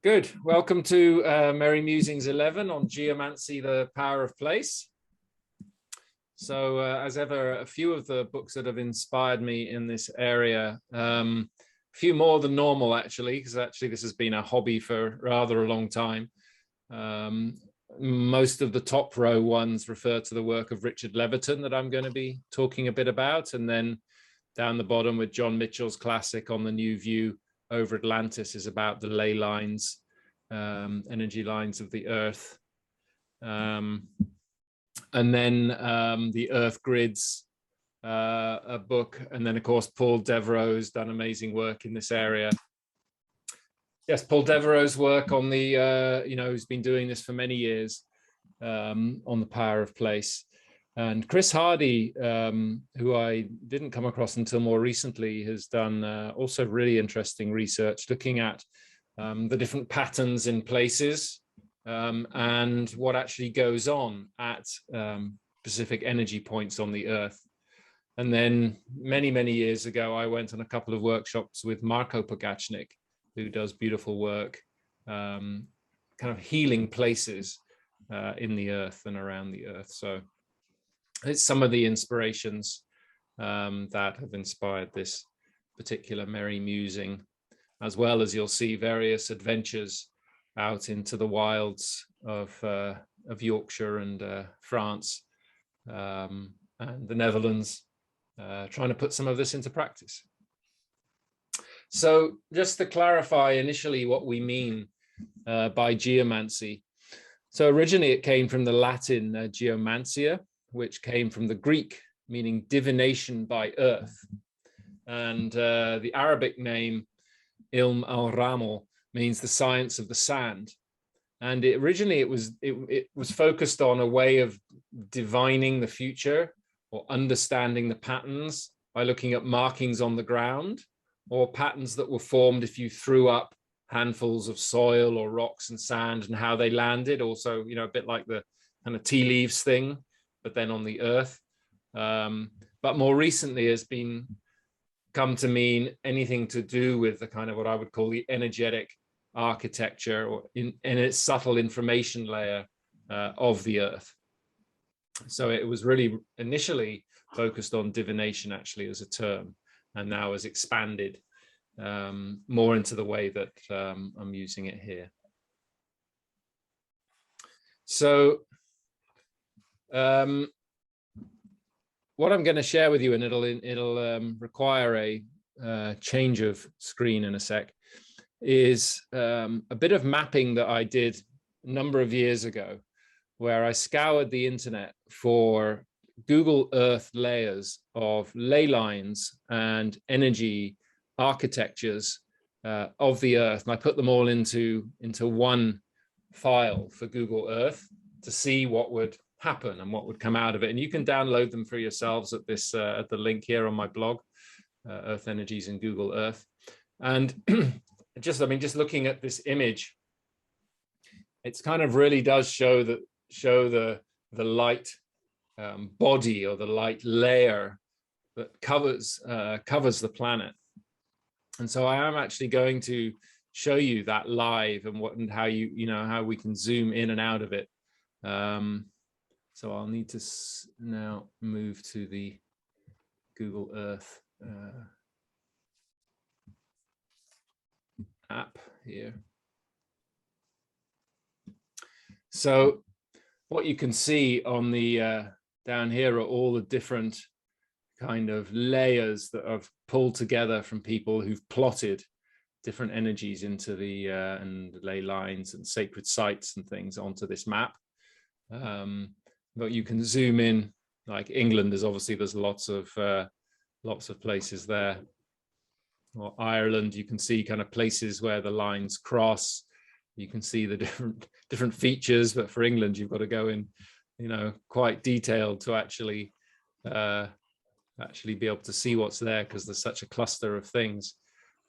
Good. Welcome to Merry Musings 11 on Geomancy, the Power of Place. So as ever, a few of the books that have inspired me in this area, a few more than normal actually, because this has been a hobby for rather a long time. Most of the top row ones refer to the work of Richard Leverton that I'm going to be talking a bit about. And then down the bottom with John Mitchell's classic On the New View over Atlantis is about the ley lines, energy lines of the Earth. And then the Earth Grids, a book. And then, of course, Paul Devereux's done amazing work in this area. Yes, Paul Devereux's work on the, who's been doing this for many years on the power of place. And Chris Hardy, who I didn't come across until more recently, has done also really interesting research looking at the different patterns in places and what actually goes on at specific energy points on the Earth. And then many, many years ago, I went on a couple of workshops with Marco Pogachnik, who does beautiful work, kind of healing places in the Earth and around the Earth. So it's some of the inspirations that have inspired this particular Merry Musing, as well as you'll see various adventures out into the wilds of Yorkshire and France and the Netherlands, trying to put some of this into practice. So just to clarify initially what we mean by geomancy. So originally it came from the Latin geomancia, which came from the Greek, meaning divination by earth. And the Arabic name, Ilm al-Ramal, means the science of the sand. And originally it was focused on a way of divining the future or understanding the patterns by looking at markings on the ground or patterns that were formed if you threw up handfuls of soil or rocks and sand and how they landed. Also, a bit like the kind of tea leaves thing, but then on the Earth. But more recently has come to mean anything to do with the kind of what I would call the energetic architecture or in its subtle information layer of the Earth. So it was really initially focused on divination actually as a term, and now has expanded more into the way that I'm using it here. So what I'm going to share with you, and it'll require a change of screen in a sec, is a bit of mapping that I did a number of years ago, where I scoured the internet for Google Earth layers of ley lines and energy architectures of the Earth, and I put them all into one file for Google Earth to see what would happen and what would come out of it. And you can download them for yourselves at this at the link here on my blog, Earth Energies in Google Earth. And just looking at this image, it's kind of really does show the light body or the light layer that covers the planet. And so I am actually going to show you that live and how how we can zoom in and out of it. So I'll need to now move to the Google Earth app here. So what you can see on the down here are all the different kind of layers that I've pulled together from people who've plotted different energies into the and ley lines and sacred sites and things onto this map. But you can zoom in, like England is obviously, there's lots of places there. Or Ireland, you can see kind of places where the lines cross. You can see the different features, but for England, you've got to go in, quite detailed to actually be able to see what's there, because there's such a cluster of things.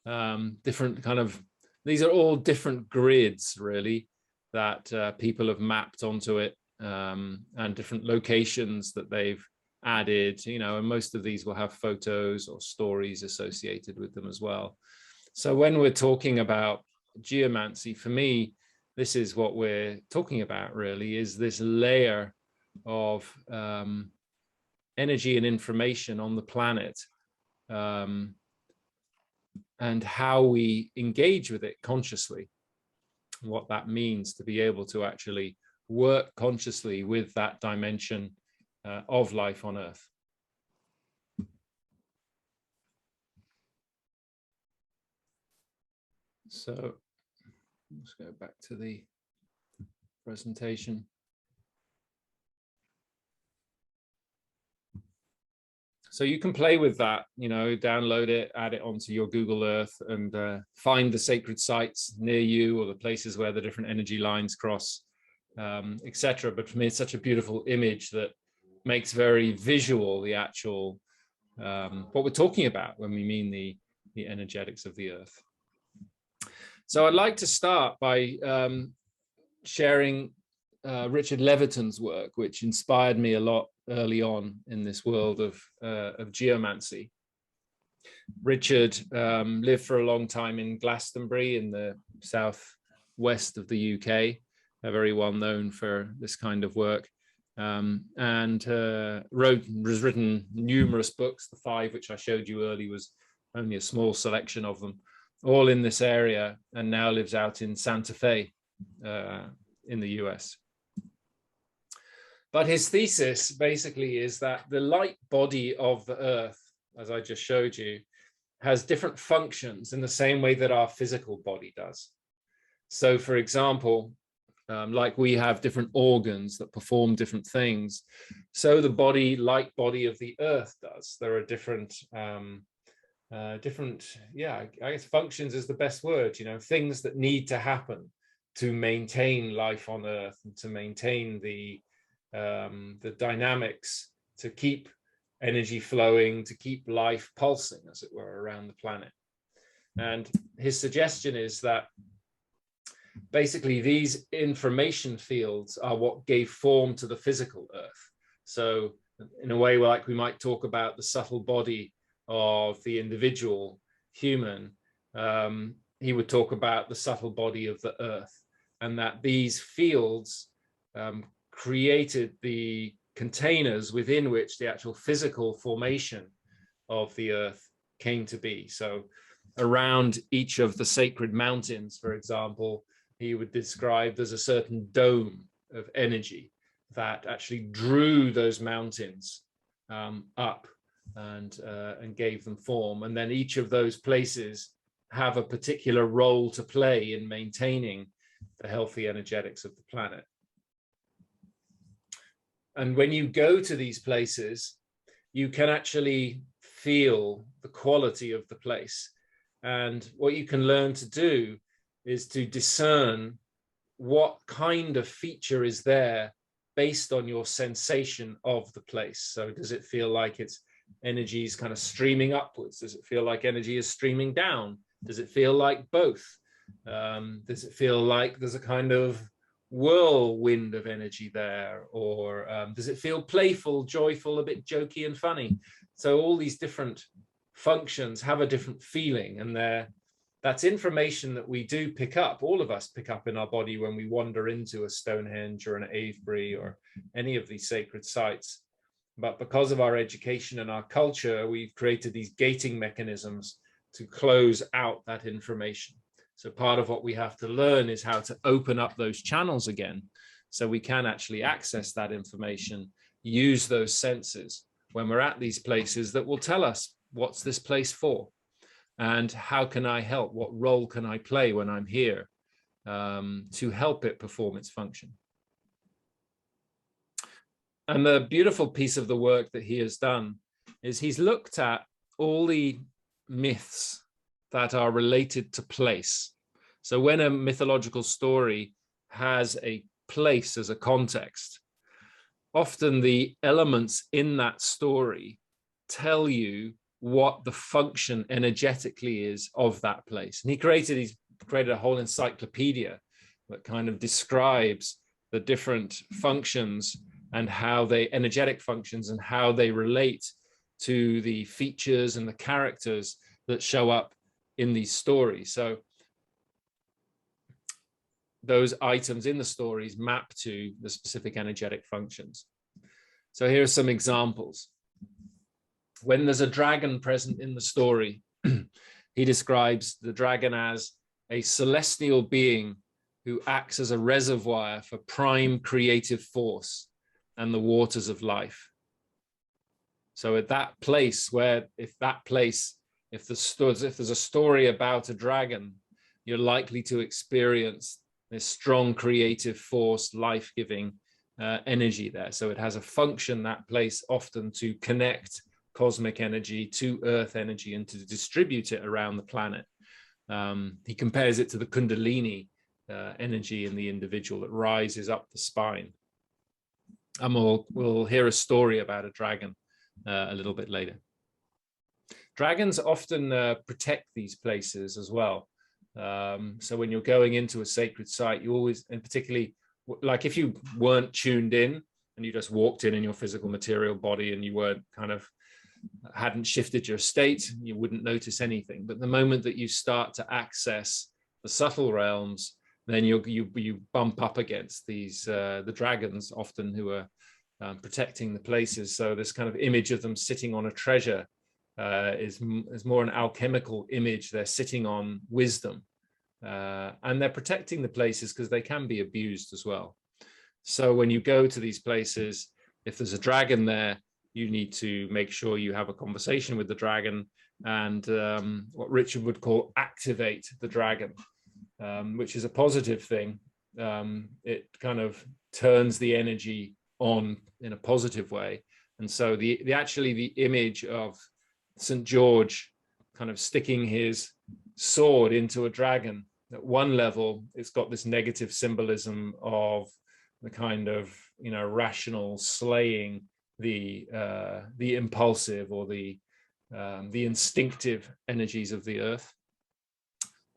Different kind of, these are all different grids really that people have mapped onto it, and different locations that they've added, and most of these will have photos or stories associated with them as well. So when we're talking about geomancy, for me, this is what we're talking about really, is this layer of energy and information on the planet, and how we engage with it consciously, what that means to be able to actually work consciously with that dimension of life on Earth. So let's go back to the presentation. So you can play with that, you know, download it, add it onto your Google Earth, and find the sacred sites near you or the places where the different energy lines cross, etc. But for me, it's such a beautiful image that makes very visual the actual, what we're talking about when we mean the energetics of the Earth. So I'd like to start by sharing Richard Leverton's work, which inspired me a lot early on in this world of geomancy. Richard lived for a long time in Glastonbury in the southwest of the UK, very well known for this kind of work, and has written numerous books. The 5 which I showed you earlier was only a small selection of them, all in this area, and now lives out in Santa Fe in the US. But his thesis basically is that the light body of the Earth, as I just showed you, has different functions in the same way that our physical body does. So for example, like we have different organs that perform different things, so the light body of the Earth does. There are different, I guess functions is the best word, you know, things that need to happen to maintain life on Earth and to maintain the dynamics, to keep energy flowing, to keep life pulsing, as it were, around the planet. And his suggestion is that basically these information fields are what gave form to the physical Earth. So in a way, like we might talk about the subtle body of the individual human, he would talk about the subtle body of the Earth, and that these fields created the containers within which the actual physical formation of the Earth came to be. So around each of the sacred mountains, for example, he would describe there's a certain dome of energy that actually drew those mountains up and gave them form. And then each of those places have a particular role to play in maintaining the healthy energetics of the planet. And when you go to these places, you can actually feel the quality of the place. And what you can learn to do is to discern what kind of feature is there based on your sensation of the place. So does it feel like its energy is kind of streaming upwards? Does it feel like energy is streaming down? Does it feel like both? Does it feel like there's a kind of whirlwind of energy there, or does it feel playful, joyful, a bit jokey and funny? So all these different functions have a different feeling, and that's information that we do pick up, all of us pick up in our body when we wander into a Stonehenge or an Avebury or any of these sacred sites. But because of our education and our culture, we've created these gating mechanisms to close out that information. So part of what we have to learn is how to open up those channels again, so we can actually access that information, use those senses when we're at these places that will tell us, what's this place for? And how can I help? What role can I play when I'm here to help it perform its function? And the beautiful piece of the work that he has done is he's looked at all the myths that are related to place. So when a mythological story has a place as a context, often the elements in that story tell you what the function energetically is of that place. And he created a whole encyclopedia that kind of describes the different functions and how energetic functions and how they relate to the features and the characters that show up in these stories. So those items in the stories map to the specific energetic functions. So here are some examples. When there's a dragon present in the story, he describes the dragon as a celestial being who acts as a reservoir for prime creative force and the waters of life. So at that place where, if there's a story about a dragon, you're likely to experience this strong creative force, life-giving energy there. So it has a function, that place, often to connect cosmic energy to earth energy and to distribute it around the planet. He compares it to the Kundalini energy in the individual that rises up the spine. And we'll hear a story about a dragon a little bit later. Dragons often protect these places as well. So when you're going into a sacred site, you always, and particularly like if you weren't tuned in and you just walked in your physical material body and you weren't hadn't shifted your state, you wouldn't notice anything. But the moment that you start to access the subtle realms, then you bump up against these the dragons, often, who are protecting the places. So this kind of image of them sitting on a treasure is more an alchemical image. They're sitting on wisdom, and they're protecting the places because they can be abused as well. So when you go to these places, if there's a dragon there, you need to make sure you have a conversation with the dragon and what Richard would call activate the dragon, which is a positive thing. It kind of turns the energy on in a positive way. And so actually the image of St. George kind of sticking his sword into a dragon, at one level, it's got this negative symbolism of the kind of, rational slaying the impulsive or the instinctive energies of the earth.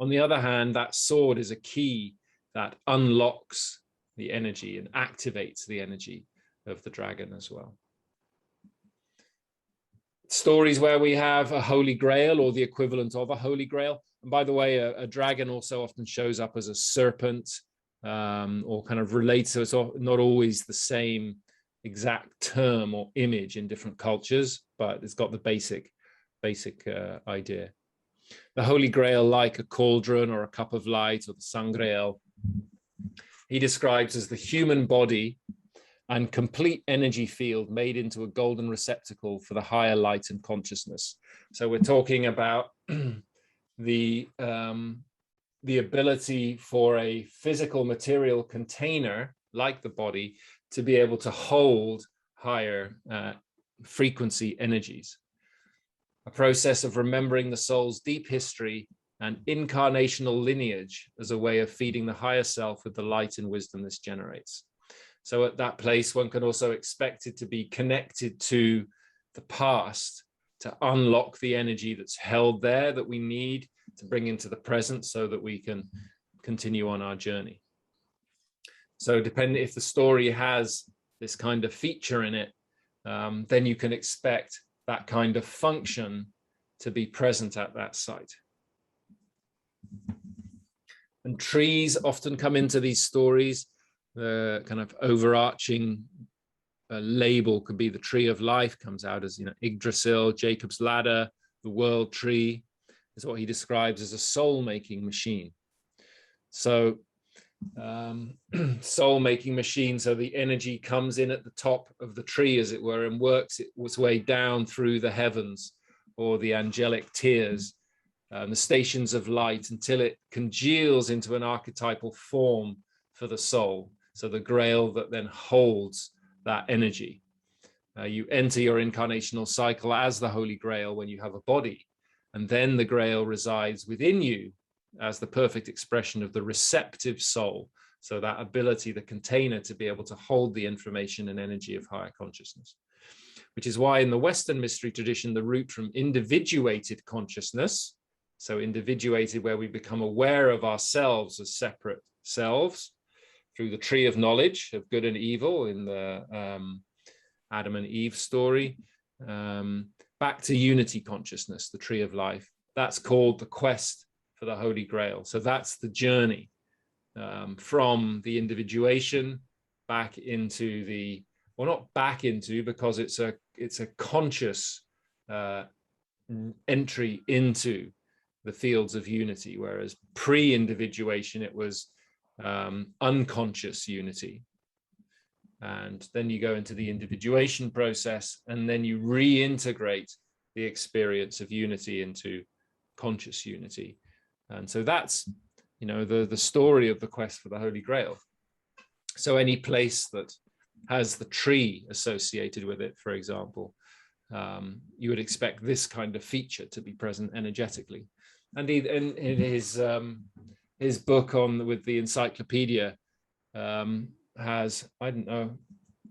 On the other hand, that sword is a key that unlocks the energy and activates the energy of the dragon as well. Stories where we have a holy grail or the equivalent of a holy grail. And by the way, a dragon also often shows up as a serpent or kind of relates, so it's not always the same exact term or image in different cultures, but it's got the basic idea. The Holy Grail, like a cauldron or a cup of light or the Sangreal, he describes as the human body and complete energy field made into a golden receptacle for the higher light and consciousness. So we're talking about the ability for a physical material container like the body to be able to hold higher frequency energies. A process of remembering the soul's deep history and incarnational lineage as a way of feeding the higher self with the light and wisdom this generates. So at that place, one can also expect it to be connected to the past to unlock the energy that's held there that we need to bring into the present so that we can continue on our journey. So depending if the story has this kind of feature in it, then you can expect that kind of function to be present at that site. And trees often come into these stories. The kind of overarching label could be the tree of life, comes out as, Yggdrasil, Jacob's ladder, the world tree is what he describes as a soul-making machine. So soul-making machine, so the energy comes in at the top of the tree, as it were, and works its way down through the heavens or the angelic tiers, the stations of light, until it congeals into an archetypal form for the soul. So the grail that then holds that energy. You enter your incarnational cycle as the Holy Grail when you have a body, and then the grail resides within you as the perfect expression of the receptive soul. So that ability, the container, to be able to hold the information and energy of higher consciousness. Which is why in the Western mystery tradition, the route from individuated consciousness, so individuated where we become aware of ourselves as separate selves, through the tree of knowledge of good and evil in the Adam and Eve story, back to unity consciousness, the tree of life. That's called the quest for the Holy Grail. So that's the journey. from the individuation back into the, well, not back into, because it's a conscious entry into the fields of unity, whereas pre-individuation it was unconscious unity. And then you go into the individuation process, and then you reintegrate the experience of unity into conscious unity. And so that's, you know, the story of the quest for the Holy Grail. So any place that has the tree associated with it, for example, you would expect this kind of feature to be present energetically. And in his book on with the encyclopedia has, I don't know,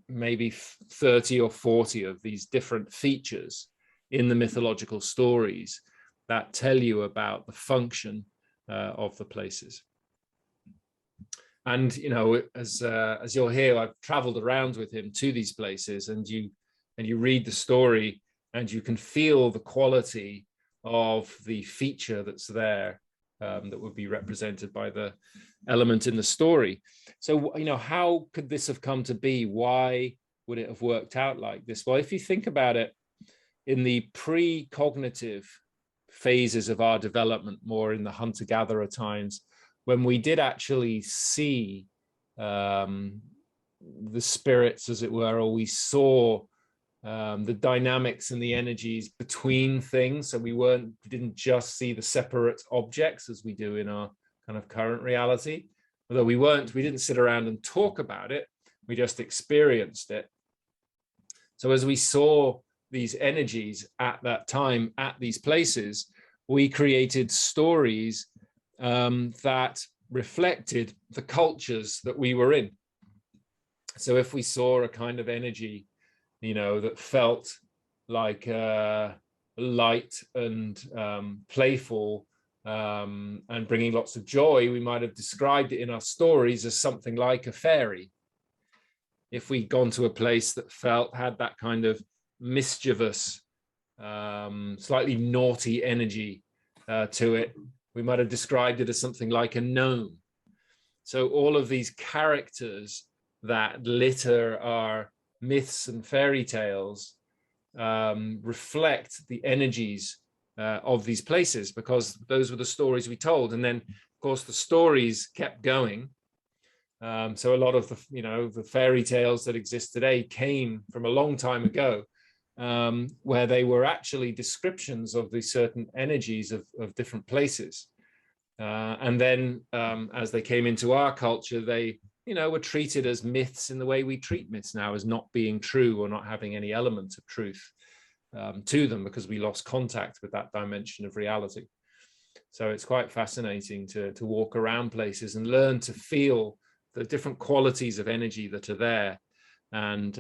maybe 30 or 40 of these different features in the mythological stories that tell you about the function of the places. And, you know, as you'll hear, I've traveled around with him to these places, and you read the story and you can feel the quality of the feature that's there, that would be represented by the element in the story. So, you know, how could this have come to be? Why would it have worked out like this? Well, if you think about it, in the pre-cognitive phases of our development, more in the hunter-gatherer times, when we did actually see the spirits, as it were, or we saw the dynamics and the energies between things. So we didn't just see the separate objects as we do in our kind of current reality. Although we didn't sit around and talk about it, we just experienced it. So as we saw these energies at that time, at these places, we created stories that reflected the cultures that we were in. So if we saw a kind of energy, you know, that felt like light and playful and bringing lots of joy, we might have described it in our stories as something like a fairy. If we'd gone to a place that had that kind of mischievous, slightly naughty energy to it, we might have described it as something like a gnome. So all of these characters that litter our myths and fairy tales reflect the energies of these places, because those were the stories we told. And then, of course, the stories kept going. So a lot of the, you know, the fairy tales that exist today came from a long time ago, where they were actually descriptions of the certain energies of different places. And then as they came into our culture, they, you know, were treated as myths in the way we treat myths now, as not being true or not having any element of truth to them, because we lost contact with that dimension of reality. So it's quite fascinating to walk around places and learn to feel the different qualities of energy that are there, and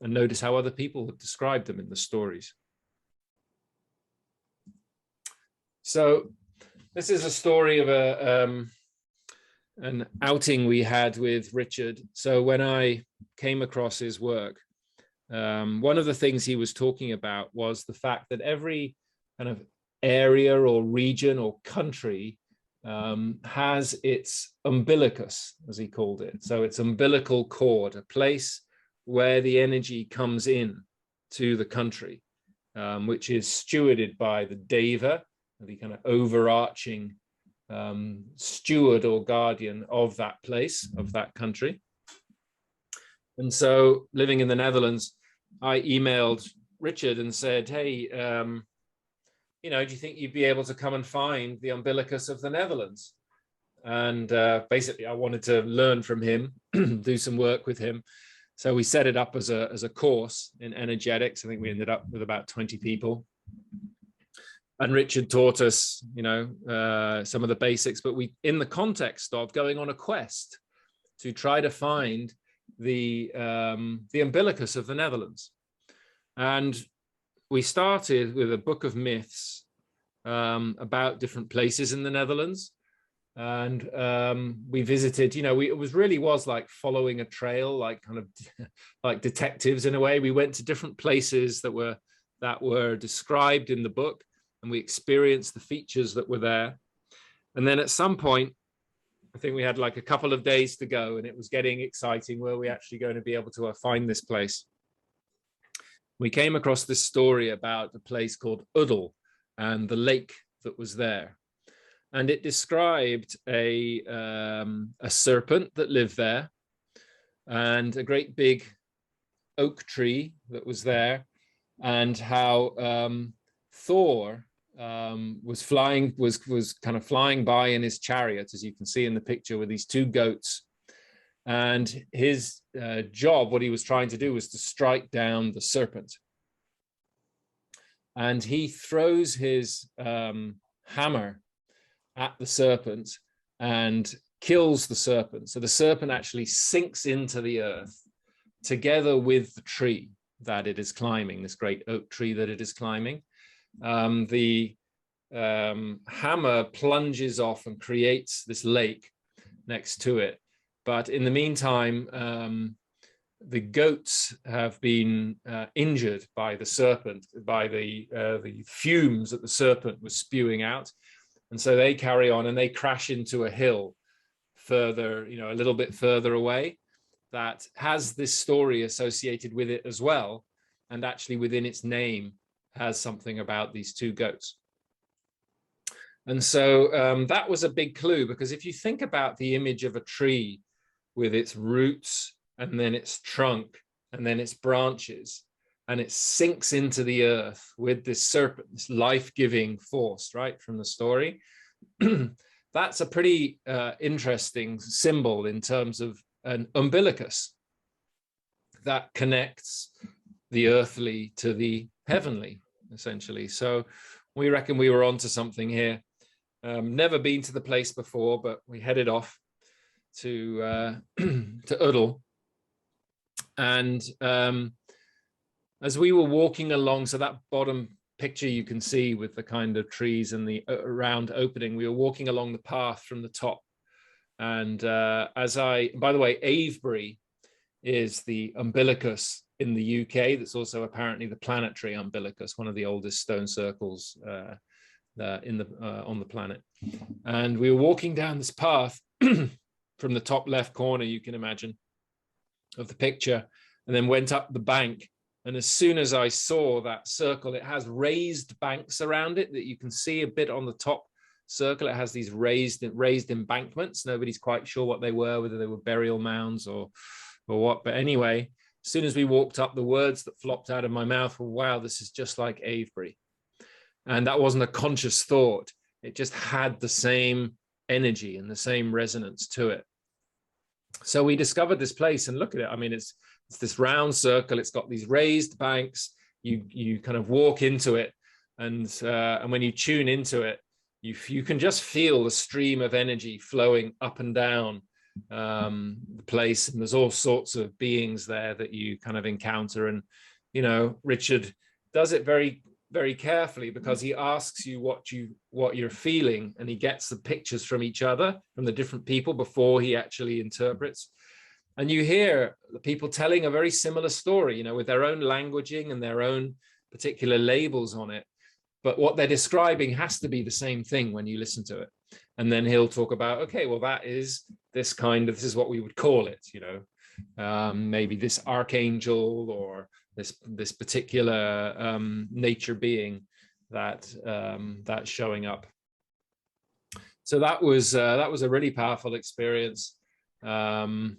notice how other people have described them in the stories. So this is a story of an outing we had with Richard. So when I came across his work, one of the things he was talking about was the fact that every kind of area or region or country has its umbilicus, as he called it. So its umbilical cord, a place where the energy comes in to the country, which is stewarded by the deva, the kind of overarching steward or guardian of that place, of that country. And so living in the Netherlands, I emailed Richard and said, hey, you know, do you think you'd be able to come and find the umbilicus of the Netherlands? And basically I wanted to learn from him, do some work with him. So we set it up as a course in energetics. I think we ended up with about 20 people. And Richard taught us, you know, some of the basics, but we, in the context of going on a quest to try to find the umbilicus of the Netherlands. And we started with a book of myths about different places in the Netherlands. And we visited, you know, it really was like following a trail, like kind of like detectives in a way. We went to different places that were described in the book, and we experienced the features that were there. And then at some point, I think we had like a couple of days to go, and it was getting exciting. Were we actually going to be able to find this place? We came across this story about a place called Udal and the lake that was there. And it described a serpent that lived there, and a great big oak tree that was there, and how Thor was kind of flying by in his chariot, as you can see in the picture, with these two goats. And his job, what he was trying to do, was to strike down the serpent. And he throws his hammer at the serpent and kills the serpent. So the serpent actually sinks into the earth together with the tree that it is climbing, this great oak tree that it is climbing. The hammer plunges off and creates this lake next to it. But in the meantime, the goats have been injured by the serpent, by the fumes that the serpent was spewing out. And so they carry on and they crash into a hill further, a little bit further away, that has this story associated with it as well. And actually within its name has something about these two goats. And so that was a big clue, because if you think about the image of a tree with its roots and then its trunk and then its branches, and it sinks into the earth with this serpent, this life-giving force, right, from the story. That's a pretty interesting symbol in terms of an umbilicus that connects the earthly to the heavenly, essentially. So we reckon we were onto something here. Never been to the place before, but we headed off to Udal. And as we were walking along, so that bottom picture you can see with the kind of trees and the round opening, we were walking along the path from the top. And by the way, Avebury is the umbilicus in the UK. That's also apparently the planetary umbilicus, one of the oldest stone circles on the planet. And we were walking down this path from the top left corner, you can imagine, of the picture, and then went up the bank. And as soon as I saw that circle, it has raised banks around it that you can see a bit on the top circle. It has these raised embankments. Nobody's quite sure what they were, whether they were burial mounds or what. But anyway, as soon as we walked up, the words that flopped out of my mouth were, wow, this is just like Avebury. And that wasn't a conscious thought. It just had the same energy and the same resonance to it. So we discovered this place, and look at it. I mean, it's this round circle. It's got these raised banks. You kind of walk into it, and when you tune into it, you can just feel the stream of energy flowing up and down the place. And there's all sorts of beings there that you kind of encounter. And Richard does it very, very carefully, because he asks you what you're feeling, and he gets the pictures from each other, from the different people, before he actually interprets. And you hear the people telling a very similar story, with their own languaging and their own particular labels on it. But what they're describing has to be the same thing when you listen to it. And then he'll talk about, okay, well, this is what we would call it, maybe this archangel, or this particular nature being that's showing up. So that was a really powerful experience, and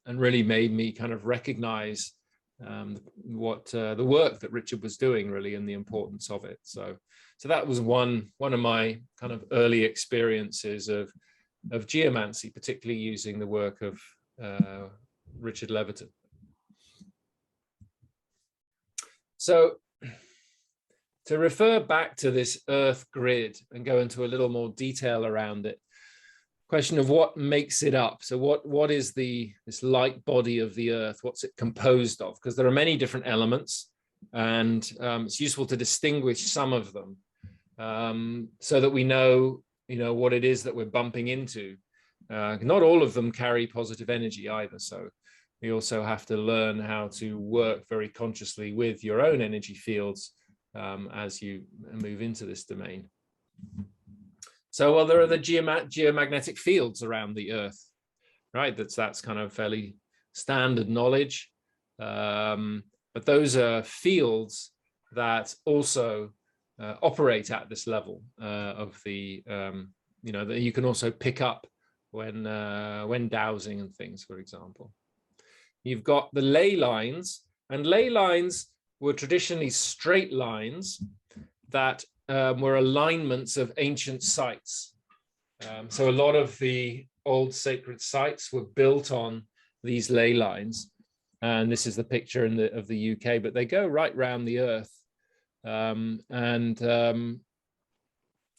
really made me kind of recognize what the work that Richard was doing, really, and the importance of it. So that was one of my kind of early experiences of geomancy, particularly using the work of Richard Leverton. So to refer back to this Earth grid and go into a little more detail around it, question of what makes it up. So what is this light body of the Earth? What's it composed of? Because there are many different elements, and it's useful to distinguish some of them so that we know what it is that we're bumping into. Not all of them carry positive energy either, so we also have to learn how to work very consciously with your own energy fields as you move into this domain. So, well, there are the geomagnetic fields around the Earth, right? That's kind of fairly standard knowledge. But those are fields that also operate at this level of the, that you can also pick up when dowsing and things, for example. You've got the ley lines, and ley lines were traditionally straight lines that were alignments of ancient sites. So a lot of the old sacred sites were built on these ley lines. And this is the picture of the UK, but they go right round the Earth.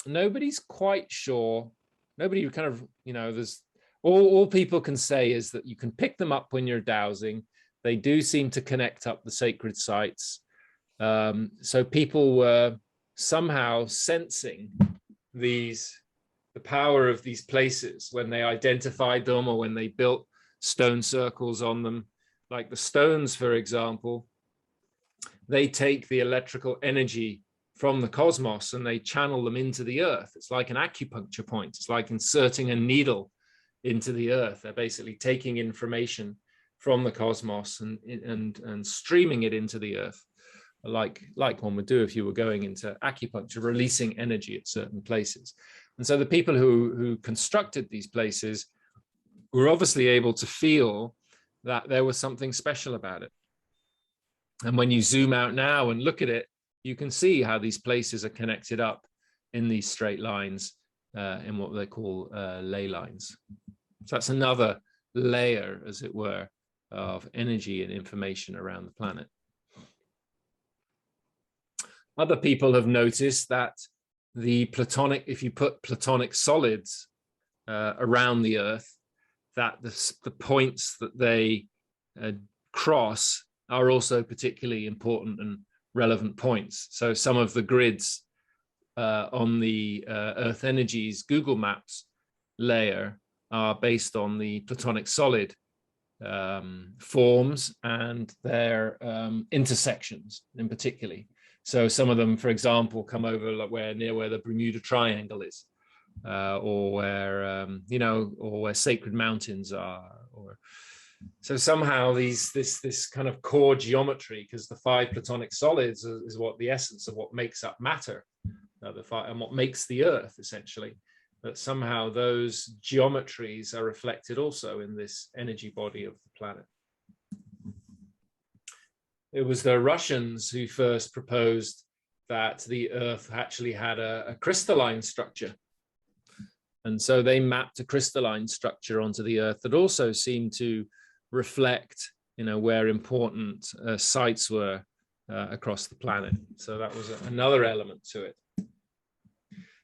Nobody's quite sure. Nobody kind of, there's all people can say is that you can pick them up when you're dowsing. They do seem to connect up the sacred sites. So people were somehow sensing the power of these places when they identified them or when they built stone circles on them. Like the stones, for example, they take the electrical energy from the cosmos and they channel them into the Earth. It's like an acupuncture point. It's like inserting a needle into the Earth. They're basically taking information from the cosmos and streaming it into the Earth, like one would do if you were going into acupuncture, releasing energy at certain places. And so the people who constructed these places were obviously able to feel that there was something special about it. And when you zoom out now and look at it, you can see how these places are connected up in these straight lines in what they call ley lines. So that's another layer, as it were, of energy and information around the planet. Other people have noticed that the platonic, if you put platonic solids around the Earth, that the points that they cross are also particularly important and relevant points. So some of the grids on the Earth Energies Google Maps layer are based on the platonic solid forms and their intersections in particular. So some of them, for example, come over like near where the Bermuda Triangle is, or where or where sacred mountains are. Or so somehow this kind of core geometry, because the 5 platonic solids is what the essence of what makes up matter, and what makes the Earth essentially. That somehow those geometries are reflected also in this energy body of the planet. It was the Russians who first proposed that the Earth actually had a crystalline structure. And so they mapped a crystalline structure onto the Earth that also seemed to reflect, where important sites were across the planet. So that was another element to it.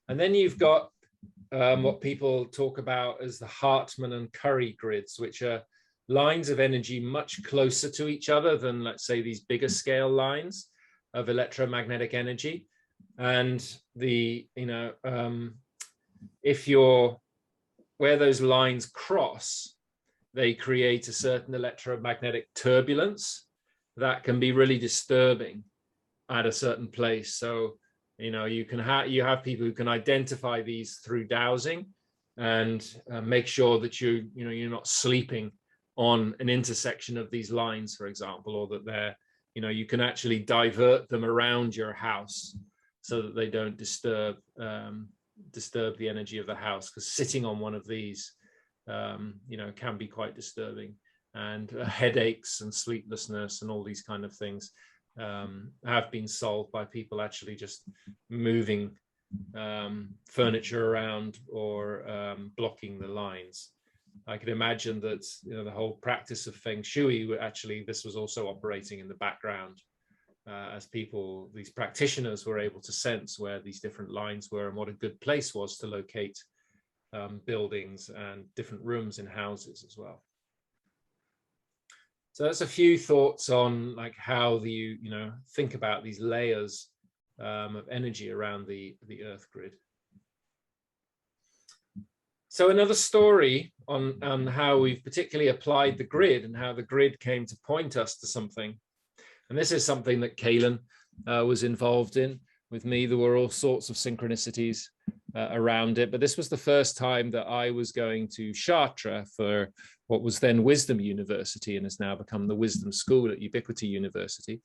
And then you've got what people talk about as the Hartmann and Curry grids, which are lines of energy much closer to each other than, let's say, these bigger scale lines of electromagnetic energy. And where those lines cross, they create a certain electromagnetic turbulence that can be really disturbing at a certain place. So, you have people who can identify these through dowsing and make sure that you're not sleeping on an intersection of these lines, for example, or that they're, you can actually divert them around your house so that they don't disturb the energy of the house, because sitting on one of these, can be quite disturbing, and headaches and sleeplessness and all these kind of things have been solved by people actually just moving furniture around or blocking the lines. I could imagine that the whole practice of Feng Shui, actually this was also operating in the background as these practitioners were able to sense where these different lines were and what a good place was to locate buildings and different rooms in houses as well. So that's a few thoughts on like how you think about these layers of energy around the Earth grid. So another story on how we've particularly applied the grid and how the grid came to point us to something. And this is something that Kaylin was involved in with me. There were all sorts of synchronicities around it. But this was the first time that I was going to Chartres for what was then Wisdom University and has now become the Wisdom School at Ubiquity University.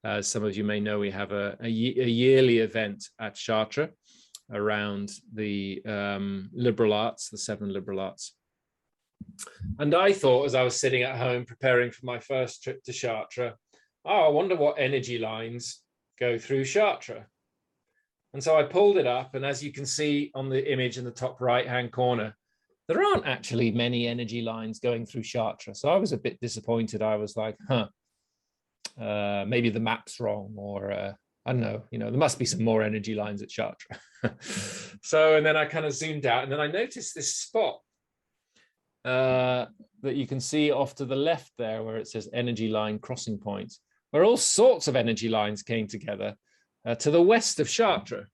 As some of you may know, we have a yearly event at Chartres around the liberal arts, the 7 liberal arts. And I thought, as I was sitting at home preparing for my first trip to Chartres, oh, I wonder what energy lines go through Chartres. And so I pulled it up, and as you can see on the image in the top right-hand corner, there aren't actually many energy lines going through Chartres. So I was a bit disappointed. I was like, maybe the map's wrong, or I don't know, there must be some more energy lines at Chartres. So, and then I kind of zoomed out, and then I noticed this spot that you can see off to the left there, where it says energy line crossing point, where all sorts of energy lines came together to the west of Chartres.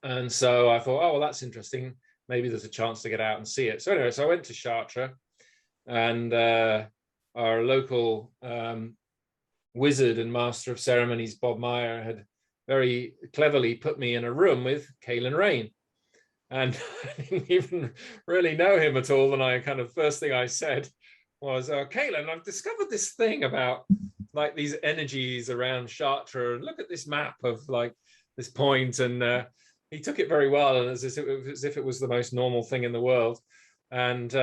And so I thought, oh, well, that's interesting. Maybe there's a chance to get out and see it. So anyway, so I went to Chartres, and our local wizard and master of ceremonies, Bob Meyer, had very cleverly put me in a room with Caelan Rain. And I didn't even really know him at all. And I kind of, first thing I said was, Caelan, I've discovered this thing about like these energies around Chartres, and look at this map of like this point. And he took it very well, and as if it was the most normal thing in the world. And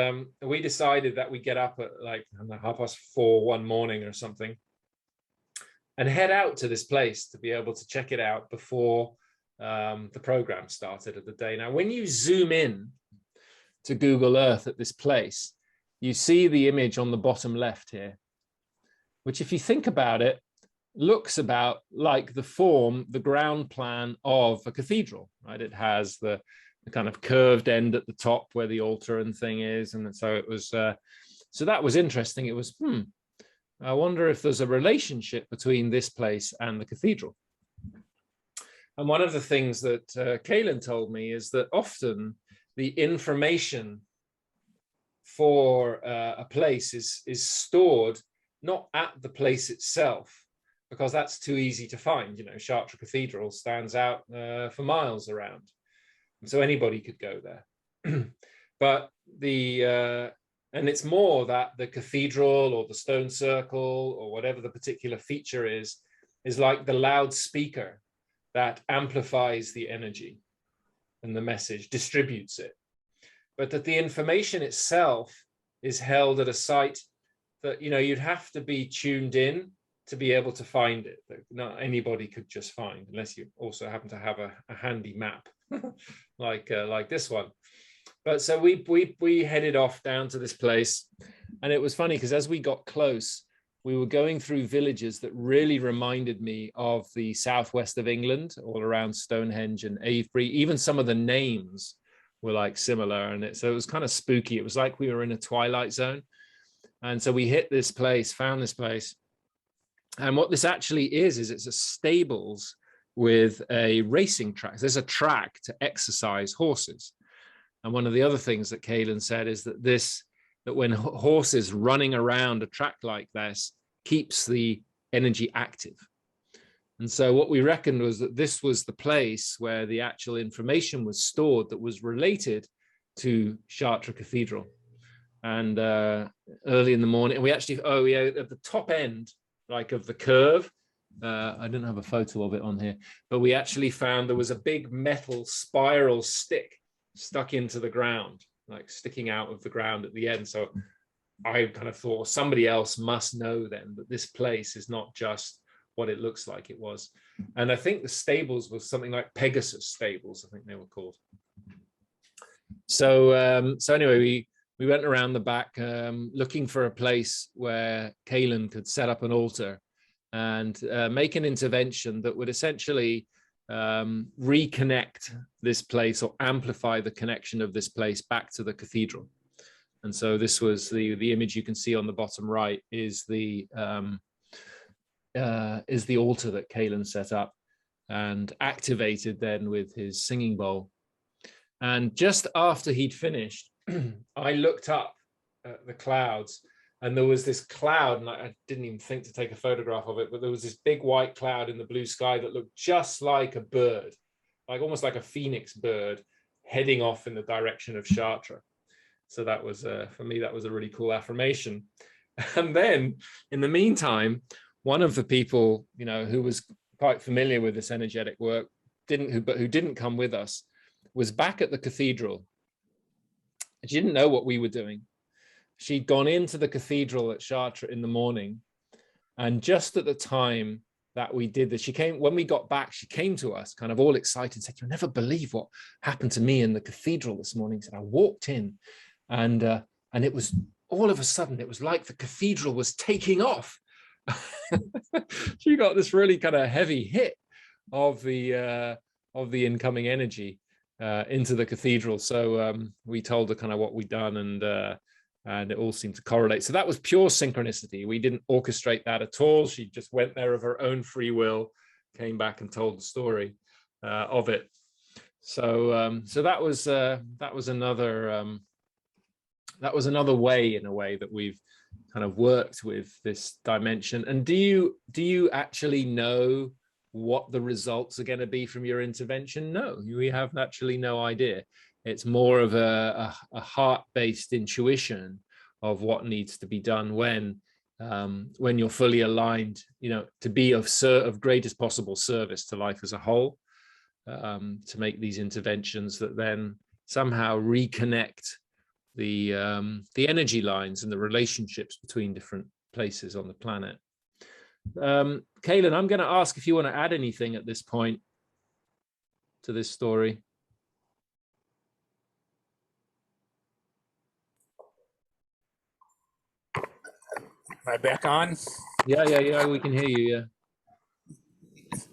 we decided that we get up at like 4:30 one morning or something and head out to this place to be able to check it out before the program started of the day. Now, when you zoom in to Google Earth at this place, you see the image on the bottom left here, which, if you think about it, looks about like the ground plan of a cathedral, right? It has the kind of curved end at the top where the altar and thing is. And so it was, so that was interesting. It was, I wonder if there's a relationship between this place and the cathedral. And one of the things that Caelan told me is that often the information for a place is stored not at the place itself, because that's too easy to find. Chartres Cathedral stands out for miles around, so anybody could go there. But and it's more that the cathedral or the stone circle or whatever the particular feature is like the loudspeaker that amplifies the energy and the message, distributes it. But that the information itself is held at a site that, you'd have to be tuned in to be able to find it. That not anybody could just find, unless you also happen to have a handy map like this one. But so we headed off down to this place, and it was funny because as we got close, we were going through villages that really reminded me of the southwest of England, all around Stonehenge and Avebury. Even some of the names were like similar, and so it was kind of spooky. It was like we were in a twilight zone. And so we hit this place, found this place. And what this actually is it's a stables with a racing track. There's a track to exercise horses. And one of the other things that Caelan said is that when horses running around a track like this keeps the energy active. And so what we reckoned was that this was the place where the actual information was stored that was related to Chartres Cathedral. And early in the morning, and we actually, at the top end, like of the curve, I didn't have a photo of it on here, but we actually found there was a big metal spiral stick stuck into the ground, like sticking out of the ground at the end. So I kind of thought somebody else must know then that this place is not just what it looks like it was. And I think the stables was something like Pegasus Stables, I think they were called. So so anyway, we went around the back looking for a place where Caelan could set up an altar and make an intervention that would essentially reconnect this place or amplify the connection of this place back to the cathedral. And so this was the image you can see on the bottom right is the altar that Caelan set up and activated then with his singing bowl. And just after he'd finished, I looked up at the clouds, and there was this cloud, and I didn't even think to take a photograph of it, but there was this big white cloud in the blue sky that looked just like a bird, like almost like a phoenix bird heading off in the direction of Chartres. So that was, for me, that was a really cool affirmation. And then in the meantime, one of the people, who was quite familiar with this energetic work, who didn't come with us, was back at the cathedral. She didn't know what we were doing. She'd gone into the cathedral at Chartres in the morning. And just at the time that we did this, when we got back, she came to us kind of all excited and said, "You'll never believe what happened to me in the cathedral this morning." She said, "I walked in and it was all of a sudden, it was like the cathedral was taking off." She got this really kind of heavy hit of the incoming energy into the cathedral. So we told her kind of what we'd done, and it all seemed to correlate. So that was pure synchronicity. We didn't orchestrate that at all. She just went there of her own free will, came back and told the story of it. So that was another way, in a way, that we've kind of worked with this dimension. And do you actually know what the results are going to be from your intervention? No, we have actually no idea. It's more of a heart-based intuition of what needs to be done when you're fully aligned, to be of greatest possible service to life as a whole, to make these interventions that then somehow reconnect the energy lines and the relationships between different places on the planet. Kaylin, I'm going to ask if you want to add anything at this point to this story. Am I back on? Yeah, we can hear you.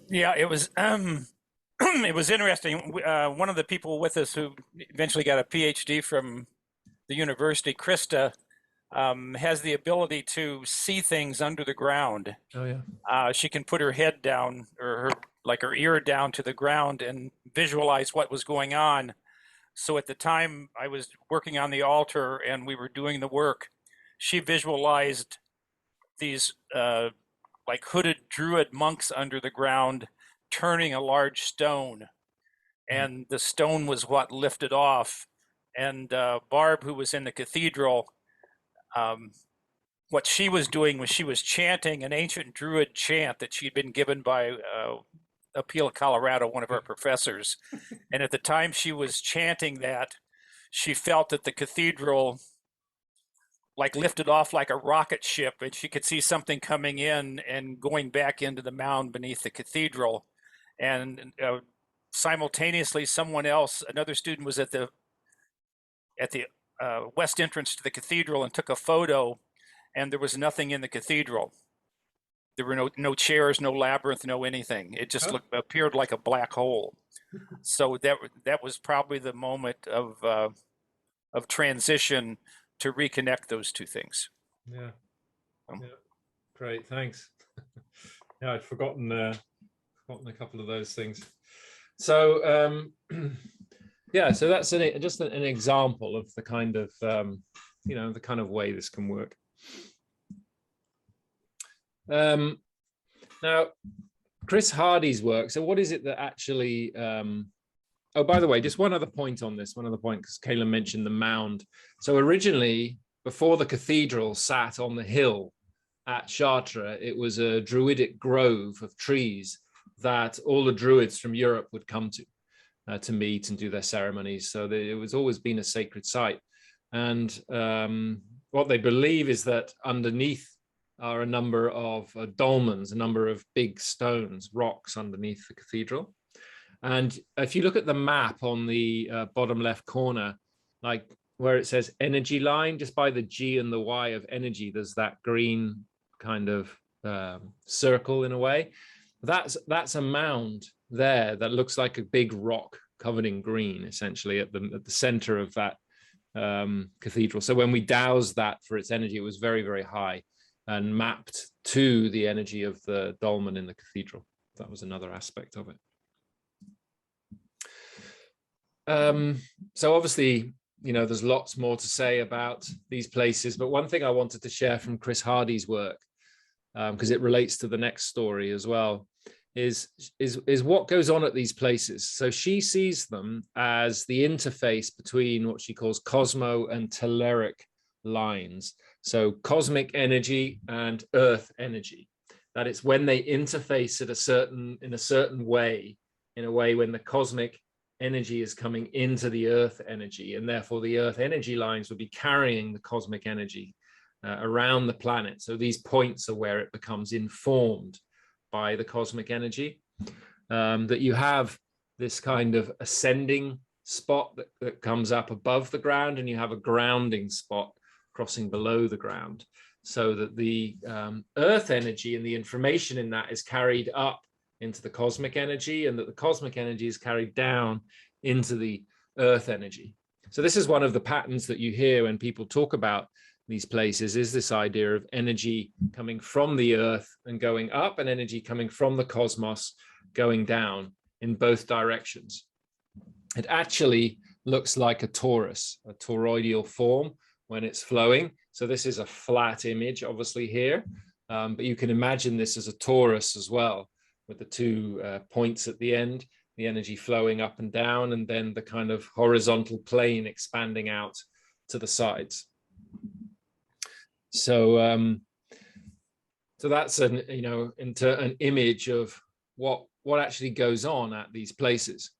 Yeah, it was it was interesting. One of the people with us who eventually got a PhD from the university, Krista, has the ability to see things under the ground. Oh yeah. She can put her head down, or her ear down to the ground, and visualize what was going on. So at the time I was working on the altar and we were doing the work, she visualized these like hooded druid monks under the ground turning a large stone, and the stone was what lifted off. And Barb, who was in the cathedral, what she was doing was she was chanting an ancient druid chant that she'd been given by Appeal, Colorado, one of our professors. And at the time she was chanting that, she felt that the cathedral like lifted off like a rocket ship, and she could see something coming in and going back into the mound beneath the cathedral. And simultaneously, someone else, another student, was at the west entrance to the cathedral and took a photo, and there was nothing in the cathedral. There were no chairs, no labyrinth, no anything. It just appeared like a black hole. So that was probably the moment of transition to reconnect those two things. Yeah. Great, thanks. Yeah, I'd forgotten a couple of those things. So yeah, so that's just an example of the kind of the kind of way this can work. Now, Chris Hardy's work. So what is it that actually oh, by the way, just one other point on this, because Kaylin mentioned the mound. So originally, before the cathedral sat on the hill at Chartres, it was a druidic grove of trees that all the druids from Europe would come to meet and do their ceremonies. So it was always been a sacred site. And what they believe is that underneath are a number of dolmens, a number of big stones, rocks underneath the cathedral. And if you look at the map on the bottom left corner, like where it says energy line, just by the G and the Y of energy, there's that green kind of circle in a way. That's a mound there that looks like a big rock covered in green, essentially at the center of that cathedral. So when we dowsed that for its energy, it was very, very high and mapped to the energy of the dolmen in the cathedral. That was another aspect of it. So obviously, there's lots more to say about these places, but one thing I wanted to share from Chris Hardy's work, because it relates to the next story as well, is what goes on at these places. So she sees them as the interface between what she calls cosmo and telluric lines. So cosmic energy and earth energy. That it's when they interface in a certain way, in a way when the cosmic energy is coming into the earth energy, and therefore the earth energy lines will be carrying the cosmic energy around the planet. So these points are where it becomes informed by the cosmic energy, that you have this kind of ascending spot that comes up above the ground, and you have a grounding spot crossing below the ground, so that the earth energy and the information in that is carried up into the cosmic energy, and that the cosmic energy is carried down into the earth energy. So this is one of the patterns that you hear when people talk about these places, is this idea of energy coming from the earth and going up, and energy coming from the cosmos going down in both directions. It actually looks like a torus, a toroidal form when it's flowing. So this is a flat image, obviously here, but you can imagine this as a torus as well, with the two points at the end, the energy flowing up and down, and then the kind of horizontal plane expanding out to the sides. So, so that's an image of what actually goes on at these places,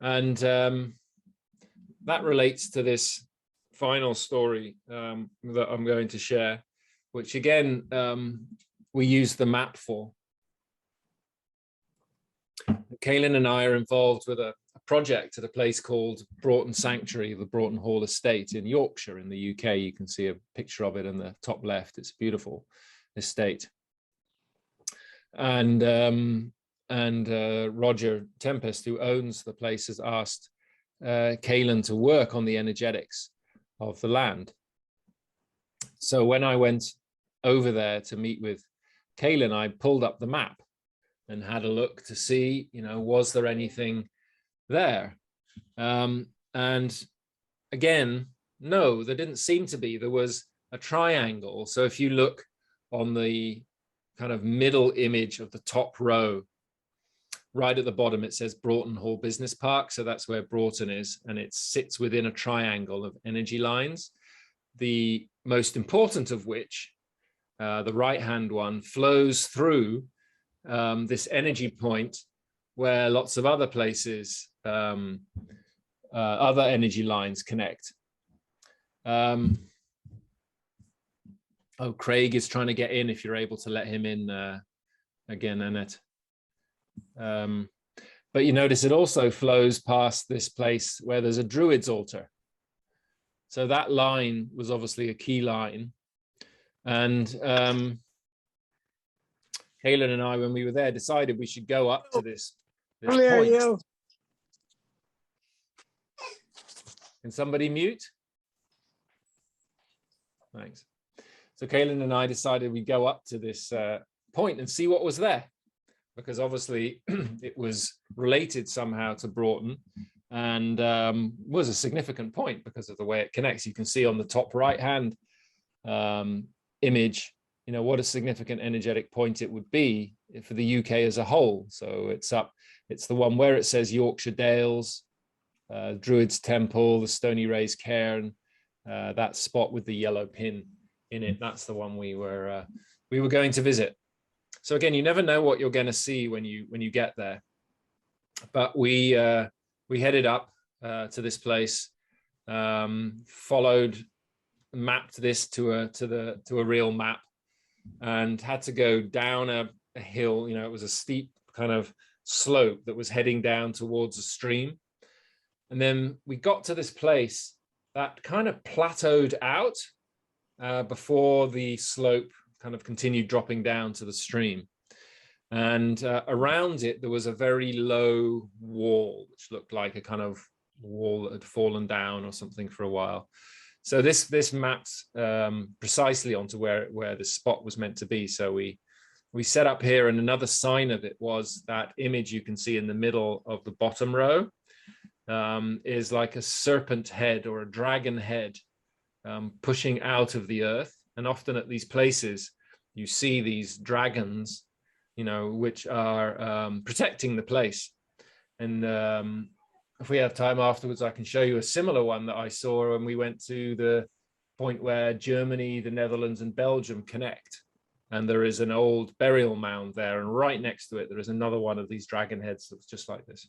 and that relates to this final story that I'm going to share, which again we use the map for. Kaylin and I are involved with a project at a place called Broughton Sanctuary, the Broughton Hall Estate in Yorkshire in the UK. You can see a picture of it in the top left. It's a beautiful estate. And Roger Tempest, who owns the place, has asked Kaylin to work on the energetics of the land. So when I went over there to meet with Kaylin, I pulled up the map and had a look to see, was there anything there? And again, no, there didn't seem to be. There was a triangle. So if you look on the kind of middle image of the top row, right at the bottom, it says Broughton Hall Business Park. So that's where Broughton is, and it sits within a triangle of energy lines, the most important of which, the right-hand one, flows through this energy point where lots of other places, other energy lines connect. Oh, Craig is trying to get in, if you're able to let him in again, Annette. But you notice it also flows past this place where there's a Druid's altar. So that line was obviously a key line. And Kaylin and I, when we were there, decided we should go up to this point. Can somebody mute? Thanks. So Kaylin and I decided we'd go up to this point and see what was there, because obviously it was related somehow to Broughton, and was a significant point because of the way it connects. You can see on the top right-hand image, what a significant energetic point it would be for the UK as a whole. So it's the one where it says Yorkshire Dales, Druid's Temple, the Stony Rays Cairn, that spot with the yellow pin in it. That's the one we were going to visit. So again, you never know what you're going to see when you get there. But we headed up to this place, mapped this to a real map, and had to go down a hill. It was a steep kind of slope that was heading down towards a stream. And then we got to this place that kind of plateaued out before the slope kind of continued dropping down to the stream. And around it, there was a very low wall, which looked like a kind of wall that had fallen down or something for a while. So this maps precisely onto where the spot was meant to be. So we set up here, and another sign of it was that image you can see in the middle of the bottom row, is like a serpent head or a dragon head pushing out of the earth. And often at these places, you see these dragons which are protecting the place. And if we have time afterwards, I can show you a similar one that I saw when we went to the point where Germany, the Netherlands, and Belgium connect. And there is an old burial mound there, and right next to it, there is another one of these dragon heads that's just like this.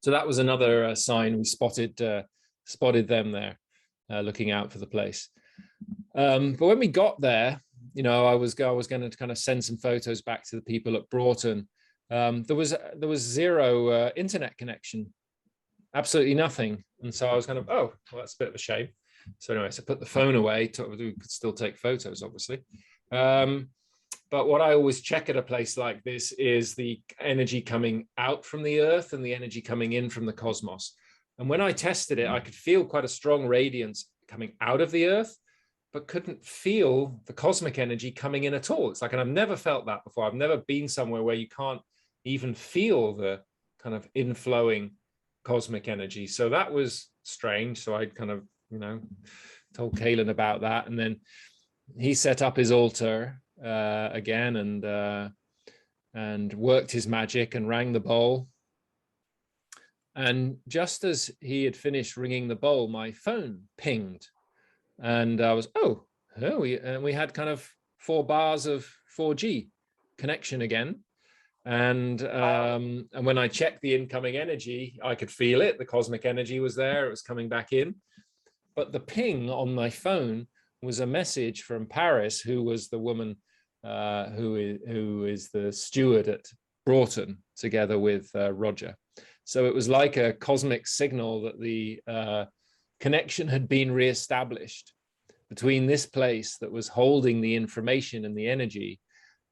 So that was another sign. We spotted them there, looking out for the place. But when we got there, I was going to kind of send some photos back to the people at Broughton. There was zero internet connection, absolutely nothing. And so I was kind of, oh, well, that's a bit of a shame. So anyway, so I put the phone away. We could still take photos, obviously. But what I always check at a place like this is the energy coming out from the Earth and the energy coming in from the cosmos. And when I tested it, I could feel quite a strong radiance coming out of the Earth, but couldn't feel the cosmic energy coming in at all. It's like, and I've never felt that before. I've never been somewhere where you can't even feel the kind of inflowing cosmic energy. So that was strange. So I kind of, told Kaelan about that. And then he set up his altar again and worked his magic and rang the bowl. And just as he had finished ringing the bowl, my phone pinged. And I was, we had kind of 4 bars of 4G connection again. And when I checked the incoming energy, I could feel it. The cosmic energy was there. It was coming back in. But the ping on my phone was a message from Paris, who was the woman who is the steward at Broughton, together with Roger. So it was like a cosmic signal that the connection had been reestablished between this place that was holding the information and the energy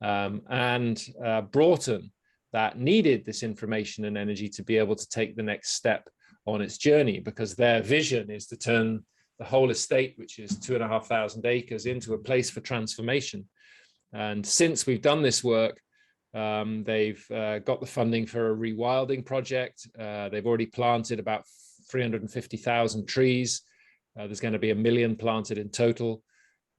and Broughton, that needed this information and energy to be able to take the next step on its journey, because their vision is to turn the whole estate, which is 2,500 acres, into a place for transformation. And since we've done this work, they've got the funding for a rewilding project. They've already planted about 350,000 trees. There's going to be 1 million planted in total.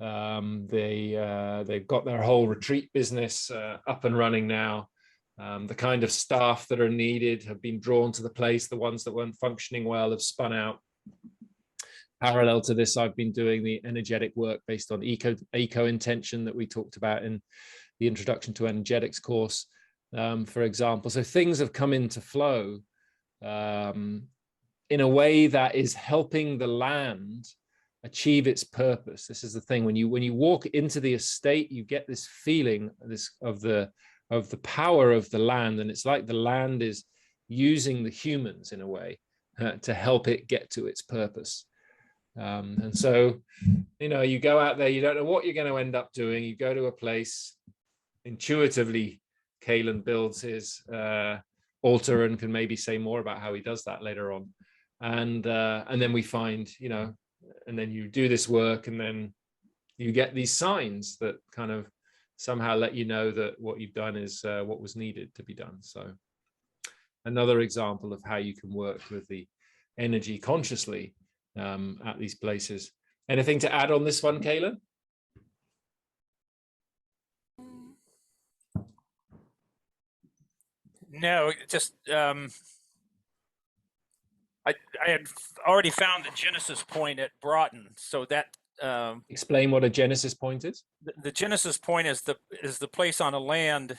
They've got their whole retreat business up and running now. The kind of staff that are needed have been drawn to the place. The ones that weren't functioning well have spun out. Parallel to this, I've been doing the energetic work based on eco-intention that we talked about in the Introduction to Energetics course, for example. So things have come into flow in a way that is helping the land achieve its purpose. This is the thing. When you walk into the estate, you get this feeling of the power of the land, and it's like the land is using the humans in a way to help it get to its purpose. And so, you go out there, you don't know what you're going to end up doing. You go to a place, intuitively, Kaelan builds his altar and can maybe say more about how he does that later on. And then we find, and then you do this work, and then you get these signs that kind of somehow let you know that what you've done is what was needed to be done. So another example of how you can work with the energy consciously at these places. Anything to add on this one, Kaelan? No, just I had already found the Genesis point at Broughton, so that explain what a Genesis point is. The Genesis point is the place on a land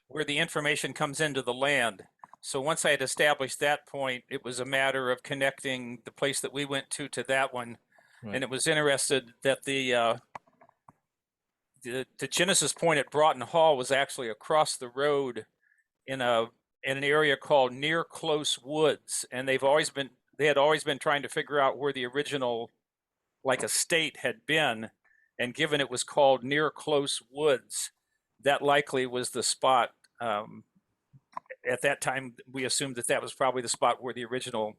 where the information comes into the land. So once I had established that point, it was a matter of connecting the place that we went to that one. Right. And it was interested that the Genesis point at Broughton Hall was actually across the road in an area called Near Close Woods, and they had always been trying to figure out where the original estate had been, and given it was called Near Close Woods, that likely was the spot. At that time, we assumed that was probably the spot where the original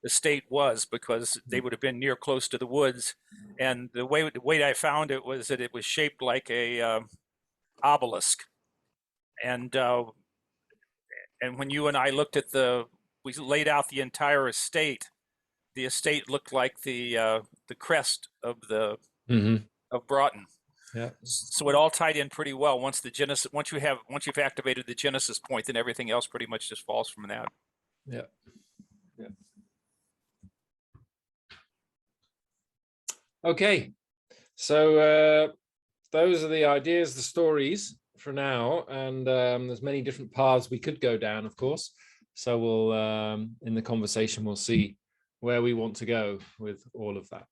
estate was, because they would have been near close to the woods. And the way I found it was that it was shaped like a obelisk. And when you and I looked at we laid out the entire estate, the estate looked like the crest of of Broughton. Yeah. So it all tied in pretty well. Once you've activated the genesis point, then everything else pretty much just falls from that. Yeah. Yeah. Okay. So those are the ideas, the stories for now, and there's many different paths we could go down, of course. So we'll in the conversation we'll see where we want to go with all of that.